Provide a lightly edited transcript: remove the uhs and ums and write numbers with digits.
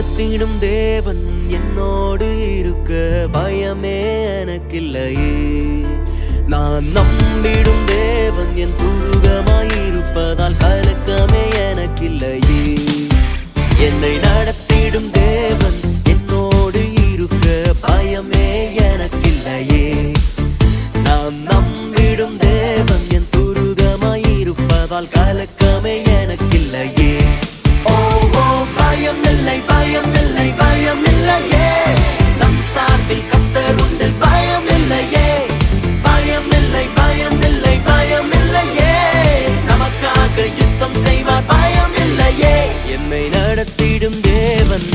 நடத்திடும் தேவன் என்னோடு இருக்க பயமே எனக்கில்லையே. நான் நம்பிடும் தேவன் என் துருகமாயிருப்பதால் கலக்கமே எனக்கில்லையே. என்னை நடத்திடும் தேவன் என்னோடு இருக்க பயமே எனக்கில்லையே. நான் நம்பிடும் தேவன் என் துருகமாயிருப்பதால் கலக்கமே எனக்கில்லையே. ஓ ஓ பயமில்லை பயமில்லை பயமில்லையே, நம் சார்பில் கர்த்தர் உண்டு பயமில்லையே. பயமில்லை பயமில்லை பயமில்லையே, நமக்காக யுத்தம் செய்வார் பயமில்லையே. என்னை நடத்திடும் தேவன்